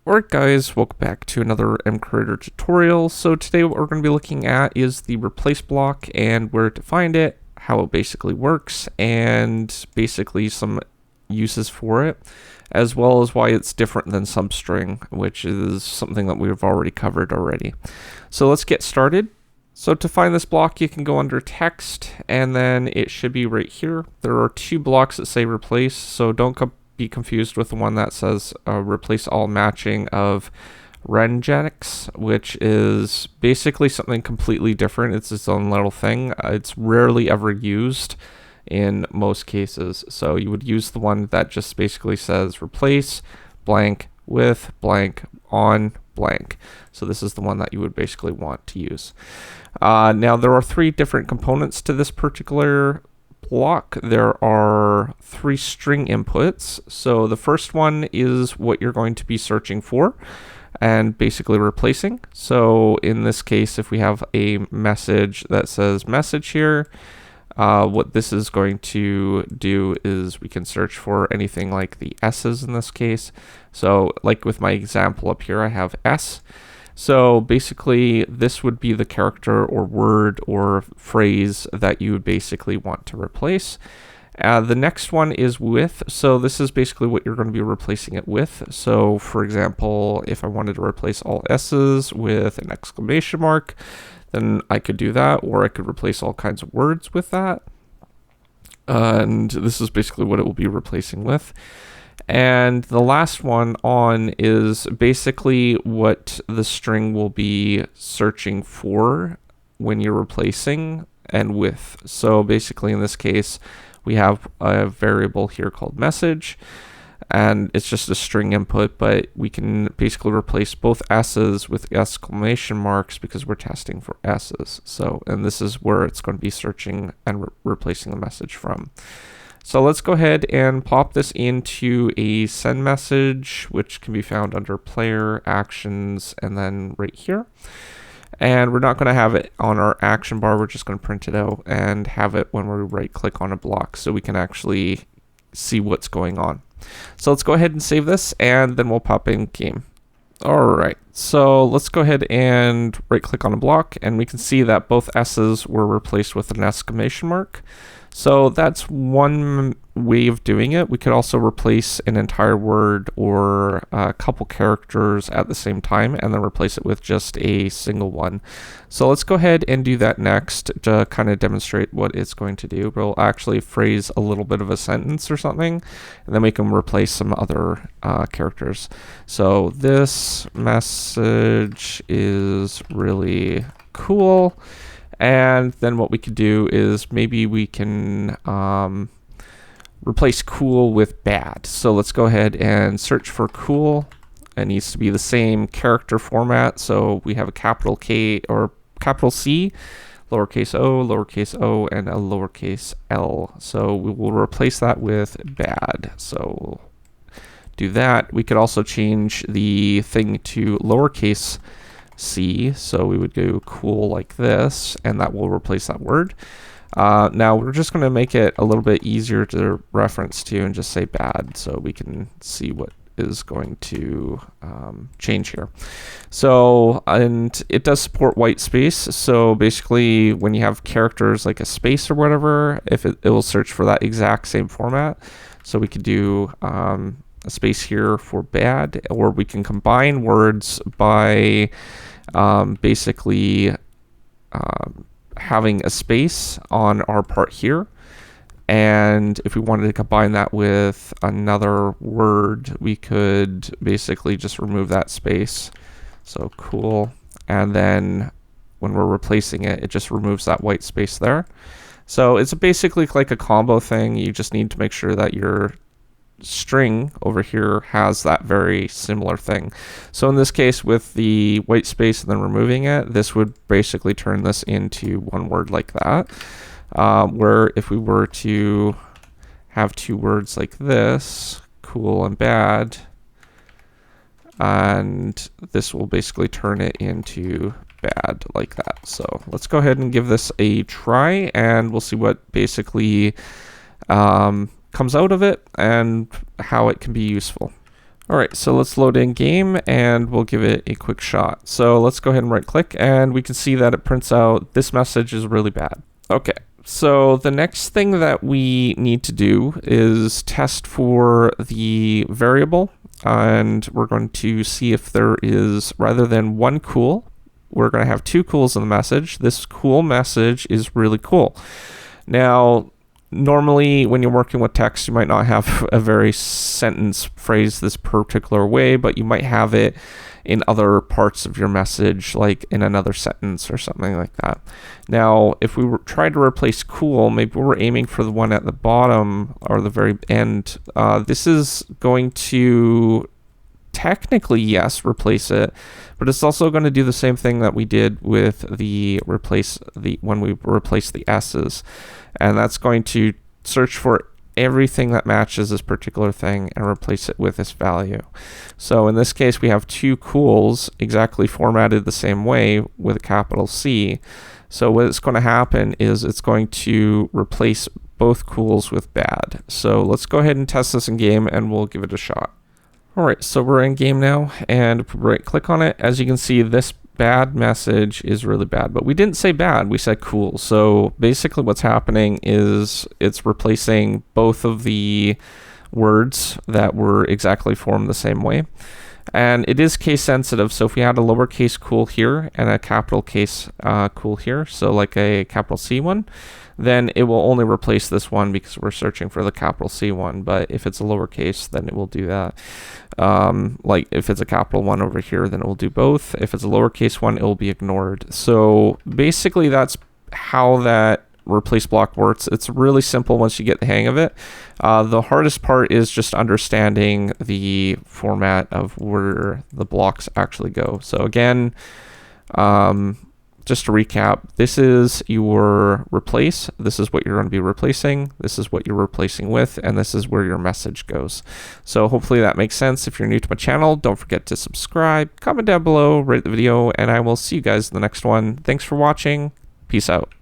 Alright guys, welcome back to another MCreator tutorial. So today what we're going to be looking at is the replace block and where to find it, how it basically works, and basically some uses for it, as well as why it's different than substring, which is something that we've already covered already. So let's get started. So to find this block, you can go under text, and then it should be right here. There are two blocks that say replace, so don't be confused with the one that says replace all matching of Rengenix, which is basically something completely different. It's its own little thing. It's rarely ever used in most cases. So you would use the one that just basically says replace blank with blank on blank. So this is the one that you would basically want to use. Now there are three different components to this particular block. There are three string inputs. So the first one is what you're going to be searching for and basically replacing. So in this case, if we have a message that says message here, what this is going to do is we can search for anything like the S's in this case. So like with my example up here, I have S. So basically this would be the character or word or phrase that you would basically want to replace. The next one is with. So this is basically what you're going to be replacing it with. So for example, if I wanted to replace all S's with an exclamation mark, then I could do that, or I could replace all kinds of words with that. And this is basically what it will be replacing with. And the last one on is basically what the string will be searching for when you're replacing and with. So basically in this case, we have a variable here called message, and it's just a string input, but we can basically replace both S's with exclamation marks because we're testing for S's. So, and this is where it's going to be searching and replacing the message from. So let's go ahead and pop this into a send message, which can be found under player, actions, and then right here. And we're not going to have it on our action bar. We're just going to print it out and have it when we right click on a block so we can actually see what's going on. So let's go ahead and save this, and then we'll pop in game. All right, so let's go ahead and right click on a block, and we can see that both S's were replaced with an exclamation mark. So that's one way of doing it. We could also replace an entire word or a couple characters at the same time and then replace it with just a single one. So let's go ahead and do that next to kind of demonstrate what it's going to do. We'll actually phrase a little bit of a sentence or something, and then we can replace some other characters. So this message is really cool. And then what we could do is maybe we can replace cool with bad. So let's go ahead and search for cool. It needs to be the same character format. So we have a capital K or capital C, lowercase o, and a lowercase l. So we will replace that with bad. So we'll do that. We could also change the thing to lowercase C, so we would do cool like this, and that will replace that word. Now we're just going to make it a little bit easier to reference to and just say bad so we can see what is going to change here. So, and it does support white space, so basically when you have characters like a space or whatever, if it will search for that exact same format. So we could do a space here for bad, or we can combine words by basically having a space on our part here, and if we wanted to combine that with another word, we could basically just remove that space. So cool, and then when we're replacing it, it just removes that white space there. So it's basically like a combo thing. You just need to make sure that your string over here has that very similar thing. So in this case, with the white space and then removing it, this would basically turn this into one word like that. Where if we were to have two words like this, cool and bad, and this will basically turn it into bad like that. So let's go ahead and give this a try, and we'll see what basically comes out of it and how it can be useful. All right, so let's load in game and we'll give it a quick shot. So let's go ahead and right click and we can see that it prints out this message is really bad. Okay, so the next thing that we need to do is test for the variable, and we're going to see if there is, rather than one cool, we're going to have two cools in the message. This cool message is really cool. Now, normally when you're working with text, you might not have a very sentence phrase this particular way, but you might have it in other parts of your message, like in another sentence or something like that. Now, if we try to replace cool, maybe we're aiming for the one at the bottom or the very end. This is going to technically, yes, replace it, but it's also going to do the same thing that we did with when we replace the S's. And that's going to search for everything that matches this particular thing and replace it with this value. So in this case, we have two cools exactly formatted the same way with a capital C. So what's going to happen is it's going to replace both cools with bad. So let's go ahead and test this in game and we'll give it a shot. All right, so we're in game now, and if we right click on it, as you can see, this bad message is really bad, but we didn't say bad, we said cool. So basically what's happening is it's replacing both of the words that were exactly formed the same way. And it is case sensitive, so if we had a lowercase cool here and a capital case cool here, so like a capital C one, then it will only replace this one because we're searching for the capital C one. But if it's a lowercase, then it will do that. Like if it's a capital one over here, then it will do both. If it's a lowercase one, it will be ignored. So basically that's how that replace block works. It's really simple once you get the hang of it. The hardest part is just understanding the format of where the blocks actually go. So again, just to recap, this is your replace, this is what you're going to be replacing, this is what you're replacing with, and this is where your message goes. So hopefully that makes sense. If you're new to my channel, don't forget to subscribe, comment down below, rate the video, and I will see you guys in the next one. Thanks for watching. Peace out.